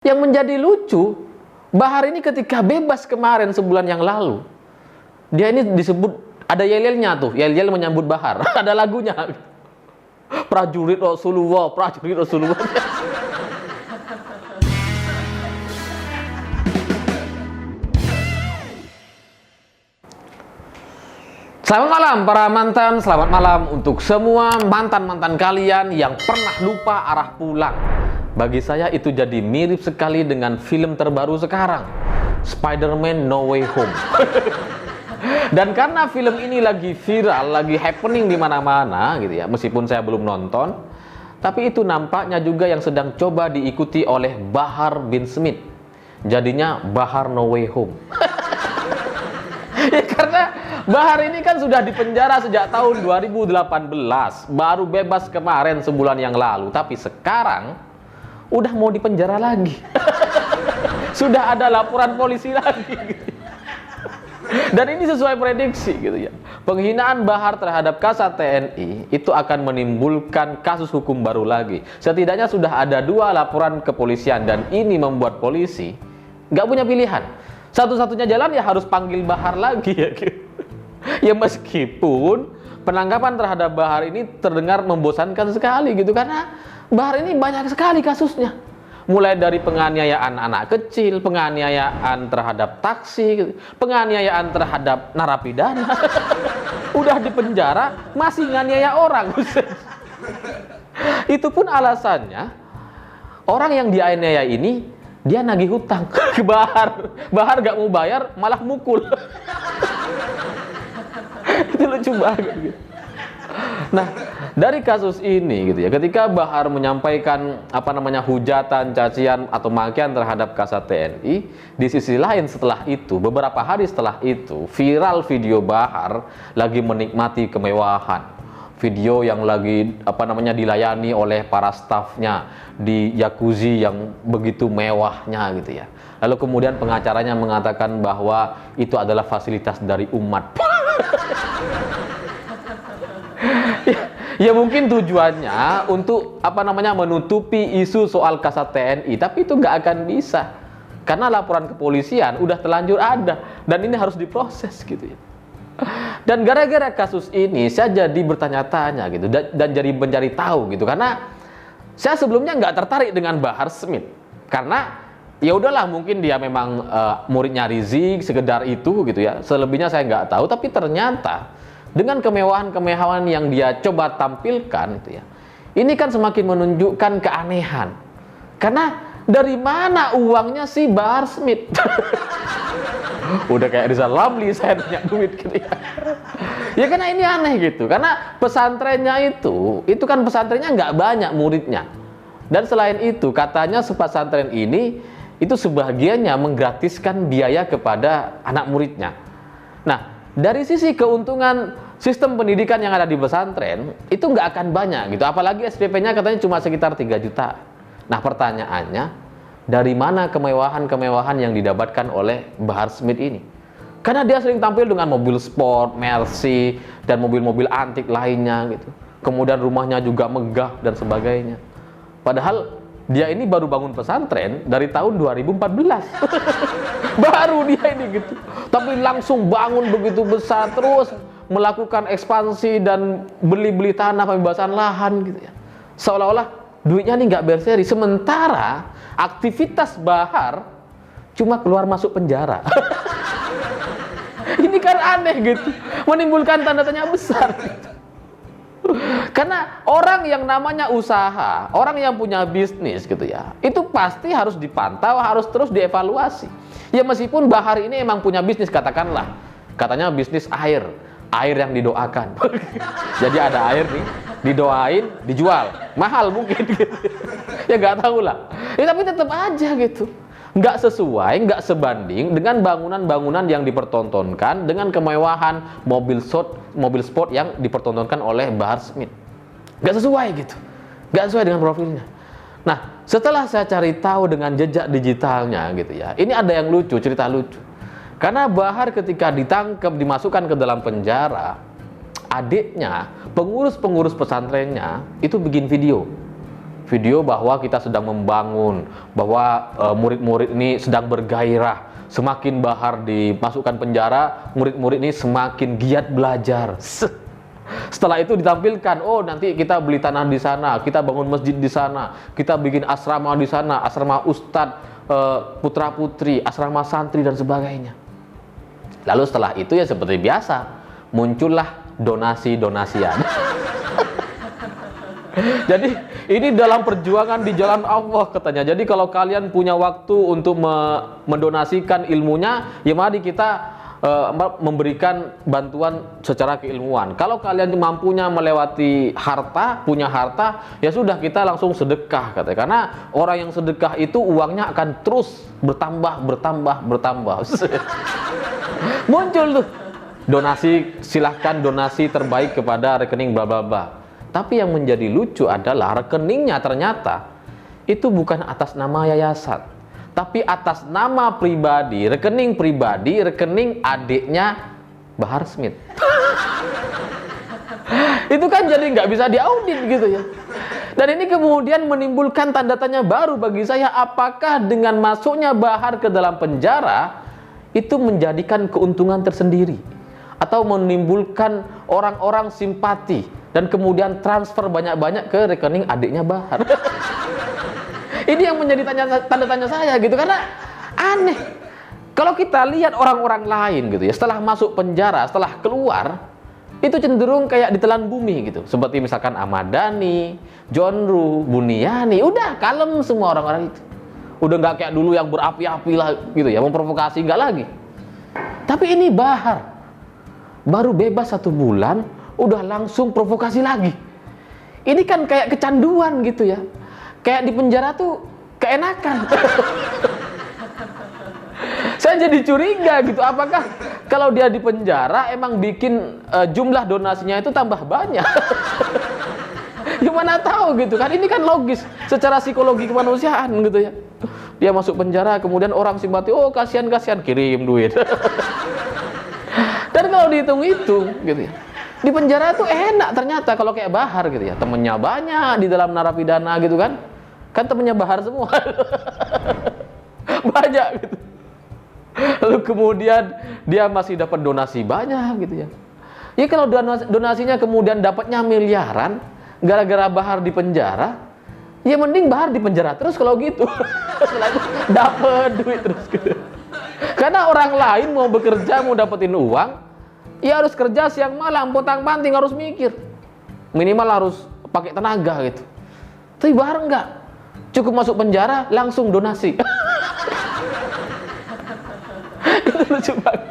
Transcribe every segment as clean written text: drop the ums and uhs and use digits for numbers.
Yang menjadi lucu, Bahar ini ketika bebas kemarin sebulan yang lalu, dia ini disebut, ada yel-yelnya tuh, yel-yel menyambut Bahar. Ada lagunya. Prajurit Rasulullah, prajurit Rasulullah. Selamat malam para mantan, selamat malam untuk semua mantan-mantan kalian yang pernah lupa arah pulang. Bagi saya itu jadi mirip sekali dengan film terbaru sekarang, Spider-Man No Way Home. Dan karena film ini lagi viral, lagi happening di mana-mana gitu ya, meskipun saya belum nonton, tapi itu nampaknya juga yang sedang coba diikuti oleh Bahar bin Smith. Jadinya Bahar No Way Home. Ya karena Bahar ini kan sudah dipenjara sejak tahun 2018, baru bebas kemarin sebulan yang lalu, tapi sekarang udah mau dipenjara lagi. Sudah ada laporan polisi lagi. Dan ini sesuai prediksi gitu ya. Penghinaan Bahar terhadap Kasat TNI itu akan menimbulkan kasus hukum baru lagi. Setidaknya sudah ada 2 laporan kepolisian dan ini membuat polisi nggak punya pilihan. Satu-satunya jalan ya harus panggil Bahar lagi ya. Ya meskipun penangkapan terhadap Bahar ini terdengar membosankan sekali gitu, karena Bahar ini banyak sekali kasusnya. Mulai dari penganiayaan anak kecil, penganiayaan terhadap taksi, penganiayaan terhadap narapidana. Udah di penjara masih nganiaya orang. Itu pun alasannya orang yang dianiaya ini dia nagih hutang ke Bahar. Bahar gak mau bayar malah mukul. Itu lucu banget gitu. Nah, dari kasus ini gitu ya, ketika Bahar menyampaikan hujatan, cacian atau makian terhadap Kasat TNI, di sisi lain setelah itu, beberapa hari setelah itu, viral video Bahar lagi menikmati kemewahan. Video yang lagi dilayani oleh para stafnya di jacuzzi yang begitu mewahnya gitu ya. Lalu kemudian pengacaranya mengatakan bahwa itu adalah fasilitas dari umat. Ya mungkin tujuannya untuk menutupi isu soal Kasat TNI, tapi itu nggak akan bisa karena laporan kepolisian udah terlanjur ada dan ini harus diproses gitu ya. Dan gara-gara kasus ini saya jadi bertanya-tanya gitu dan jadi mencari tahu gitu, karena saya sebelumnya nggak tertarik dengan Bahar Smith karena ya udahlah, mungkin dia memang muridnya Rizik sekedar itu gitu ya, selebihnya saya nggak tahu. Tapi ternyata dengan kemewahan-kemewahan yang dia coba tampilkan itu ya, ini kan semakin menunjukkan keanehan. Karena dari mana uangnya si Bahar Smith? Udah kayak Rizal Ramli, saya punya duit gitu ya. Ya karena ini aneh gitu, karena pesantrennya itu kan pesantrennya nggak banyak muridnya. Dan selain itu katanya pesantren ini itu sebagiannya menggratiskan biaya kepada anak muridnya. Nah, dari sisi keuntungan sistem pendidikan yang ada di pesantren itu nggak akan banyak gitu, apalagi SPP-nya katanya cuma sekitar 3 juta. Nah pertanyaannya, dari mana kemewahan-kemewahan yang didapatkan oleh Bahar Smith ini? Karena dia sering tampil dengan mobil sport, Mercy, dan mobil-mobil antik lainnya gitu. Kemudian rumahnya juga megah dan sebagainya. Padahal dia ini baru bangun pesantren dari tahun 2014. Baru dia ini gitu. Tapi langsung bangun begitu besar, terus melakukan ekspansi dan beli-beli tanah, pembebasan lahan gitu ya. Seolah-olah duitnya ini nggak berseri. Sementara aktivitas Bahar cuma keluar masuk penjara. Ini kan aneh gitu, menimbulkan tanda tanya besar gitu. Karena orang yang namanya usaha, orang yang punya bisnis gitu ya, itu pasti harus dipantau, harus terus dievaluasi. Ya meskipun Bahar ini emang punya bisnis, katakanlah, katanya bisnis air yang didoakan. Jadi ada air nih, didoain, dijual, mahal mungkin gitu. Ya nggak tahu lah. Ya tapi tetap aja gitu, nggak sesuai, nggak sebanding dengan bangunan-bangunan yang dipertontonkan, dengan kemewahan mobil sport yang dipertontonkan oleh Bahar Smith. Nggak sesuai gitu, nggak sesuai dengan profilnya. Nah, setelah saya cari tahu dengan jejak digitalnya gitu ya, ini ada yang lucu, cerita lucu. Karena Bahar ketika ditangkap, dimasukkan ke dalam penjara, adiknya, pengurus pesantrennya itu bikin video video bahwa kita sedang membangun, bahwa murid-murid ini sedang bergairah. Semakin Bahar dimasukkan penjara, murid-murid ini semakin giat belajar. Setelah itu ditampilkan, oh nanti kita beli tanah di sana, kita bangun masjid di sana, kita bikin asrama di sana, asrama ustadz, putra-putri, asrama santri dan sebagainya. Lalu setelah itu ya seperti biasa, muncullah donasi-donasian. Jadi ini dalam perjuangan di jalan Allah katanya. Jadi kalau kalian punya waktu untuk mendonasikan ilmunya, ya mari kita memberikan bantuan secara keilmuan. Kalau kalian mampunya melewati harta, punya harta, ya sudah kita langsung sedekah katanya. Karena orang yang sedekah itu uangnya akan terus bertambah. Muncul tuh donasi, silahkan donasi terbaik kepada rekening bla bla bla. Tapi yang menjadi lucu adalah rekeningnya ternyata itu bukan atas nama yayasan, tapi atas nama pribadi, rekening adiknya Bahar Smith. Itu kan jadi nggak bisa diaudit gitu ya. Dan ini kemudian menimbulkan tanda tanya baru bagi saya, apakah dengan masuknya Bahar ke dalam penjara itu menjadikan keuntungan tersendiri atau menimbulkan orang-orang simpati dan kemudian transfer banyak-banyak ke rekening adiknya Bahar. Ini yang menjadi tanda tanya saya gitu, karena aneh. Kalau kita lihat orang-orang lain gitu ya, setelah masuk penjara, setelah keluar, itu cenderung kayak ditelan bumi gitu. Seperti misalkan Ahmad Dhani, John Ruh, Buniani, udah kalem semua orang-orang itu. Udah nggak kayak dulu yang berapi-api lah gitu ya, memprovokasi, nggak lagi. Tapi ini Bahar baru bebas 1 bulan, udah langsung provokasi lagi. Ini kan kayak kecanduan gitu ya. Kayak di penjara tuh keenakan. Saya jadi curiga gitu, apakah kalau dia di penjara emang bikin jumlah donasinya itu tambah banyak? Gimana tahu gitu kan? Ini kan logis secara psikologi kemanusiaan gitu ya. Dia masuk penjara, kemudian orang simpati, oh kasihan kirim duit. Dan kalau dihitung-hitung gitu ya, di penjara tuh enak ternyata kalau kayak Bahar gitu ya, temennya banyak di dalam narapidana gitu kan temennya Bahar semua. Banyak gitu. Lalu kemudian dia masih dapat donasi banyak gitu ya. Ya kalau donasinya kemudian dapatnya miliaran gara-gara Bahar di penjara, ya mending Bahar di penjara terus kalau gitu. Setelah itu dapat duit terus gitu. Karena orang lain mau bekerja, mau dapetin uang, ya harus kerja siang malam, pontang-panting, harus mikir. Minimal harus pakai tenaga gitu. Tapi Bahar enggak. Cukup masuk penjara, langsung donasi. Itu lucu banget.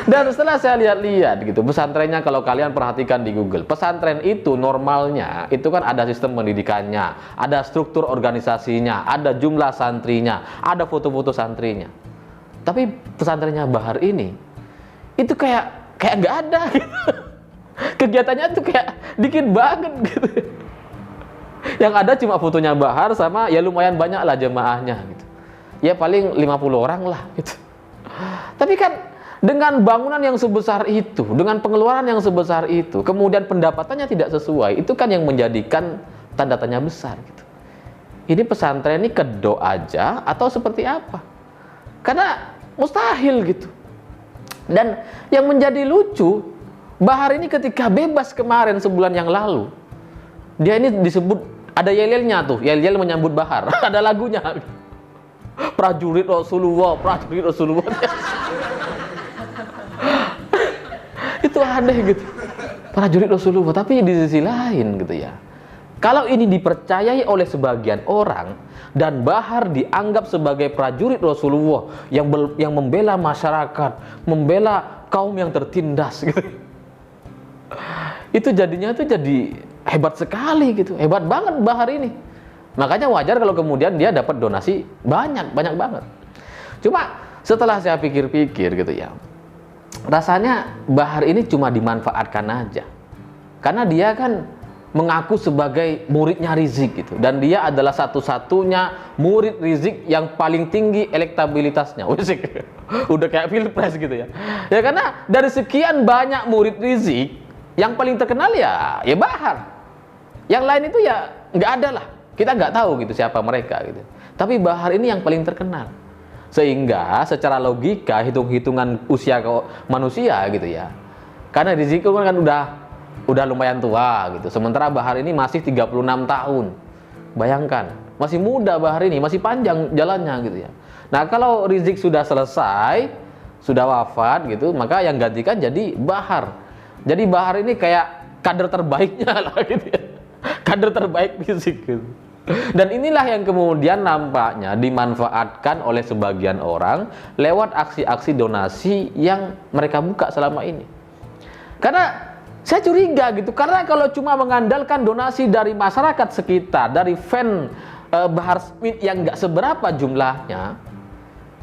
Dan setelah saya lihat-lihat gitu, pesantrennya kalau kalian perhatikan di Google, pesantren itu normalnya, itu kan ada sistem pendidikannya, ada struktur organisasinya, ada jumlah santrinya, ada foto-foto santrinya. Tapi pesantrennya Bahar ini, itu kayak nggak ada gitu. Kegiatannya tuh kayak dikit banget gitu. Yang ada cuma fotonya Bahar sama ya lumayan banyak lah jemaahnya gitu. Ya paling 50 orang lah gitu. Tapi kan dengan bangunan yang sebesar itu, dengan pengeluaran yang sebesar itu, kemudian pendapatannya tidak sesuai, itu kan yang menjadikan tanda tanya besar gitu. Ini pesantren ini kedok aja atau seperti apa? Karena mustahil gitu. Dan yang menjadi lucu, Bahar ini ketika bebas kemarin sebulan yang lalu, dia ini disebut, ada yel-yelnya tuh, yel-yel menyambut Bahar. Ada lagunya. Prajurit Rasulullah, prajurit Rasulullah. Itu aneh gitu. Prajurit Rasulullah, tapi di sisi lain gitu ya. Kalau ini dipercayai oleh sebagian orang dan Bahar dianggap sebagai prajurit Rasulullah yang membela masyarakat, membela kaum yang tertindas gitu. Itu jadinya tuh jadi hebat sekali gitu. Hebat banget Bahar ini. Makanya wajar kalau kemudian dia dapat donasi banyak banget. Cuma setelah saya pikir-pikir gitu ya, rasanya Bahar ini cuma dimanfaatkan aja. Karena dia kan mengaku sebagai muridnya Rizik gitu. Dan dia adalah satu-satunya murid Rizik yang paling tinggi elektabilitasnya. Udah kayak pilpres gitu ya. Ya karena dari sekian banyak murid Rizik, yang paling terkenal ya Bahar. Yang lain itu ya nggak ada lah. Kita nggak tahu gitu siapa mereka gitu. Tapi Bahar ini yang paling terkenal. Sehingga secara logika hitung-hitungan usia manusia gitu ya. Karena Rizik kan udah lumayan tua gitu. Sementara Bahar ini masih 36 tahun. Bayangkan, masih muda Bahar ini, masih panjang jalannya gitu ya. Nah, kalau Rizik sudah selesai, sudah wafat gitu, maka yang gantikan jadi Bahar. Jadi Bahar ini kayak kader terbaiknya lah gitu ya. Kader terbaik Rizik gitu. Dan inilah yang kemudian nampaknya dimanfaatkan oleh sebagian orang lewat aksi-aksi donasi yang mereka buka selama ini. Karena saya curiga gitu, karena kalau cuma mengandalkan donasi dari masyarakat sekitar, dari fan Bahar Smith yang nggak seberapa jumlahnya,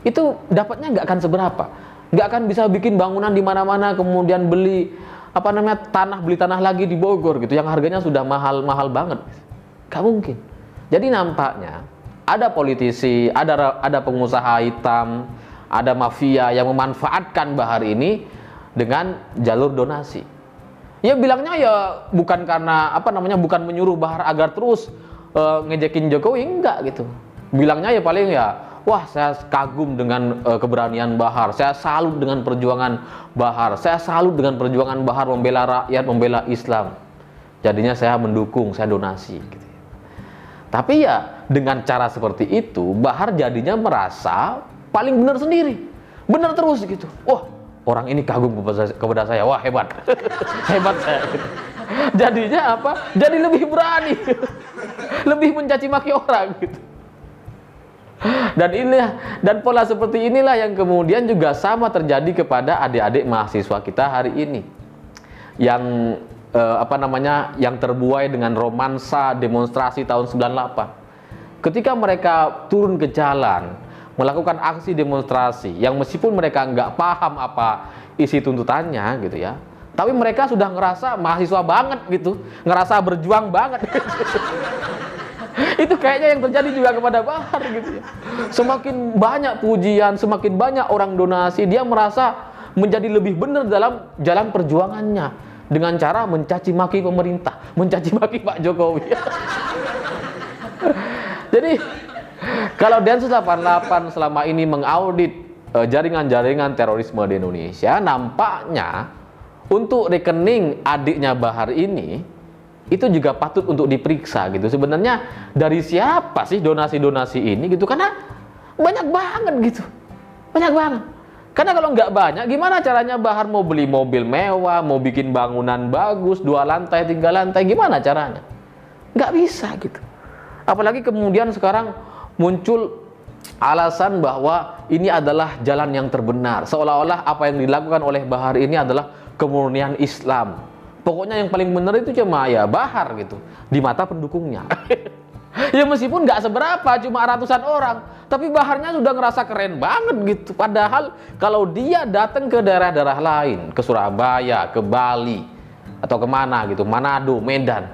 itu dapatnya nggak akan seberapa. Nggak akan bisa bikin bangunan di mana-mana, kemudian beli tanah lagi di Bogor gitu, yang harganya sudah mahal banget. Nggak mungkin. Jadi nampaknya ada politisi, ada pengusaha hitam, ada mafia yang memanfaatkan Bahar ini dengan jalur donasi. Ya bilangnya ya bukan karena bukan menyuruh Bahar agar terus ngejekin Jokowi, enggak gitu. Bilangnya ya paling ya, wah saya kagum dengan keberanian Bahar, saya salut dengan perjuangan Bahar, saya salut dengan perjuangan Bahar membela rakyat, membela Islam. Jadinya saya mendukung, saya donasi gitu. Tapi ya dengan cara seperti itu Bahar jadinya merasa paling benar sendiri, benar terus gitu. Wah, orang ini kagum kepada saya, wah hebat. Hebat saya gitu. Jadinya jadi lebih berani, lebih mencaci maki orang gitu. Dan pola seperti inilah yang kemudian juga sama terjadi kepada adik-adik mahasiswa kita hari ini yang yang terbuai dengan romansa demonstrasi tahun 98. Ketika mereka turun ke jalan melakukan aksi demonstrasi yang meskipun mereka nggak paham apa isi tuntutannya gitu ya, tapi mereka sudah ngerasa mahasiswa banget gitu, ngerasa berjuang banget. Itu kayaknya yang terjadi juga kepada Bahar gitu ya. Semakin banyak pujian, semakin banyak orang donasi, dia merasa menjadi lebih benar dalam jalan perjuangannya dengan cara mencaci maki pemerintah, mencaci maki Pak Jokowi. Jadi kalau Densus 88 selama ini mengaudit jaringan-jaringan terorisme di Indonesia, nampaknya untuk rekening adiknya Bahar ini itu juga patut untuk diperiksa gitu. Sebenarnya dari siapa sih donasi-donasi ini gitu? Karena banyak banget gitu, banyak banget. Karena kalau nggak banyak, gimana caranya Bahar mau beli mobil mewah, mau bikin bangunan bagus, 2 lantai, 3 lantai, gimana caranya? Nggak bisa gitu. Apalagi kemudian sekarang muncul alasan bahwa ini adalah jalan yang terbenar. Seolah-olah apa yang dilakukan oleh Bahar ini adalah kemurnian Islam. Pokoknya yang paling benar itu cuma ya Bahar gitu, di mata pendukungnya. Ya meskipun nggak seberapa, cuma ratusan orang, tapi Baharnya sudah ngerasa keren banget gitu. Padahal kalau dia datang ke daerah-daerah lain, ke Surabaya, ke Bali, atau kemana gitu, Manado, Medan,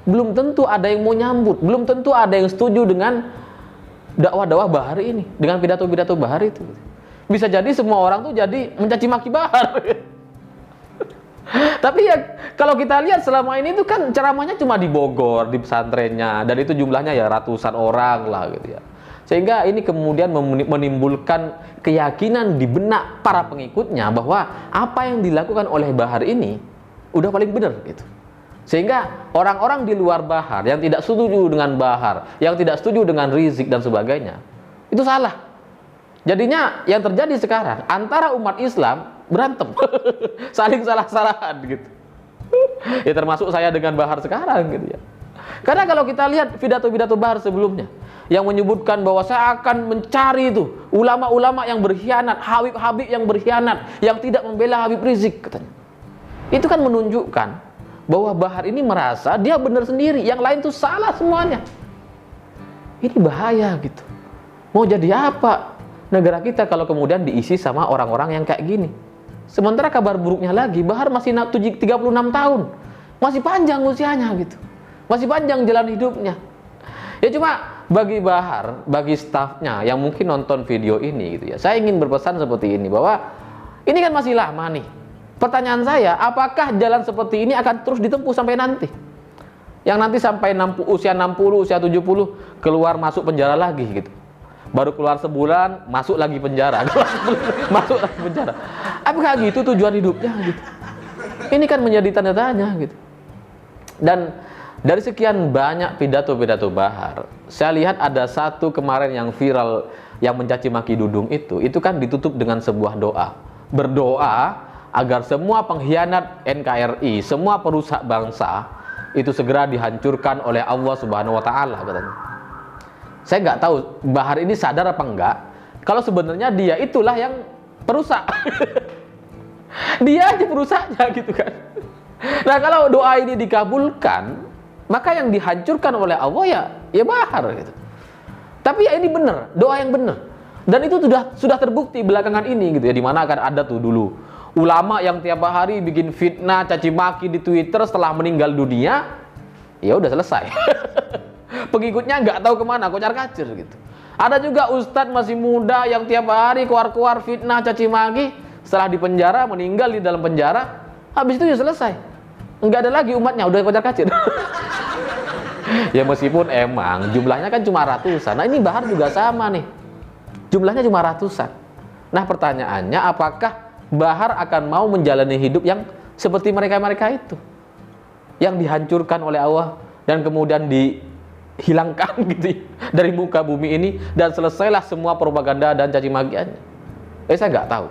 belum tentu ada yang mau nyambut, belum tentu ada yang setuju dengan dakwah-dakwah Bahar ini, dengan pidato-pidato Bahar itu. Bisa jadi semua orang tuh jadi mencaci maki Bahar. Tapi ya kalau kita lihat selama ini tuh kan ceramahnya cuma di Bogor, di pesantrennya, dan itu jumlahnya ya ratusan orang lah gitu ya. Sehingga ini kemudian menimbulkan keyakinan di benak para pengikutnya bahwa apa yang dilakukan oleh Bahar ini udah paling benar gitu. Sehingga orang-orang di luar Bahar yang tidak setuju dengan Bahar, yang tidak setuju dengan Rizik dan sebagainya, itu salah. Jadinya yang terjadi sekarang antara umat Islam berantem, saling salah-salahan gitu. Ya termasuk saya dengan Bahar sekarang gitu ya. Karena kalau kita lihat pidato-pidato Bahar sebelumnya yang menyebutkan bahwa saya akan mencari itu ulama-ulama yang berkhianat, Habib-Habib yang berkhianat, yang tidak membela Habib Rizik katanya. Itu kan menunjukkan bahwa Bahar ini merasa dia benar sendiri, yang lain tuh salah semuanya. Ini bahaya gitu. Mau jadi apa negara kita kalau kemudian diisi sama orang-orang yang kayak gini? Sementara kabar buruknya lagi, Bahar masih 36 tahun. Masih panjang usianya gitu. Masih panjang jalan hidupnya. Ya cuma bagi Bahar, bagi stafnya yang mungkin nonton video ini gitu ya, saya ingin berpesan seperti ini, bahwa ini kan masih lama nih. Pertanyaan saya, apakah jalan seperti ini akan terus ditempuh sampai nanti? Yang nanti sampai usia 60, usia 70 keluar masuk penjara lagi gitu. Baru keluar sebulan, masuk lagi penjara. Masuk lagi penjara. Apakah gitu tujuan hidupnya gitu? Ini kan menjadi tanda tanya gitu. Dan dari sekian banyak pidato-pidato Bahar, saya lihat ada satu kemarin yang viral yang mencaci maki Dudung itu kan ditutup dengan sebuah doa. Berdoa agar semua pengkhianat NKRI, semua perusak bangsa itu segera dihancurkan oleh Allah Subhanahu wa taala katanya. Saya nggak tahu Bahar ini sadar apa enggak kalau sebenarnya dia itulah yang perusak. Dia aja perusaknya gitu kan. Nah, kalau doa ini dikabulkan, maka yang dihancurkan oleh Allah ya Bahar gitu. Tapi ya ini benar, doa yang benar. Dan itu sudah terbukti belakangan ini gitu ya, di mana akan ada tuh dulu ulama yang tiap hari bikin fitnah, caci maki di Twitter setelah meninggal dunia, ya udah selesai. Pengikutnya nggak tahu kemana, kocar-kacir gitu. Ada juga ustadz masih muda yang tiap hari keluar-keluar fitnah, caci maki, setelah di penjara, meninggal di dalam penjara, habis itu ya selesai. Nggak ada lagi umatnya, udah kocar-kacir. Ya meskipun emang jumlahnya kan cuma ratusan. Nah ini Bahar juga sama nih, jumlahnya cuma ratusan. Nah pertanyaannya, apakah Bahar akan mau menjalani hidup yang seperti mereka-mereka itu, yang dihancurkan oleh Allah dan kemudian dihilangkan gitu dari muka bumi ini, dan selesailah semua propaganda dan caci makiannya? Saya nggak tahu.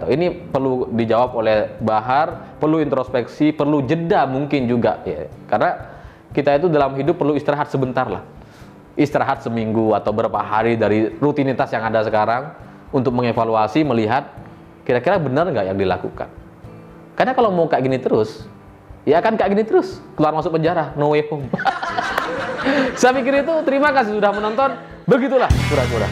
Ini perlu dijawab oleh Bahar, perlu introspeksi, perlu jeda mungkin juga ya. Karena kita itu dalam hidup perlu istirahat sebentar lah. Istirahat seminggu atau berapa hari dari rutinitas yang ada sekarang untuk mengevaluasi, melihat kira-kira benar nggak yang dilakukan. Karena kalau mau kayak gini terus, ya akan kayak gini terus, keluar masuk penjara, no way home. Saya pikir itu. Terima kasih sudah menonton. Begitulah pura-pura.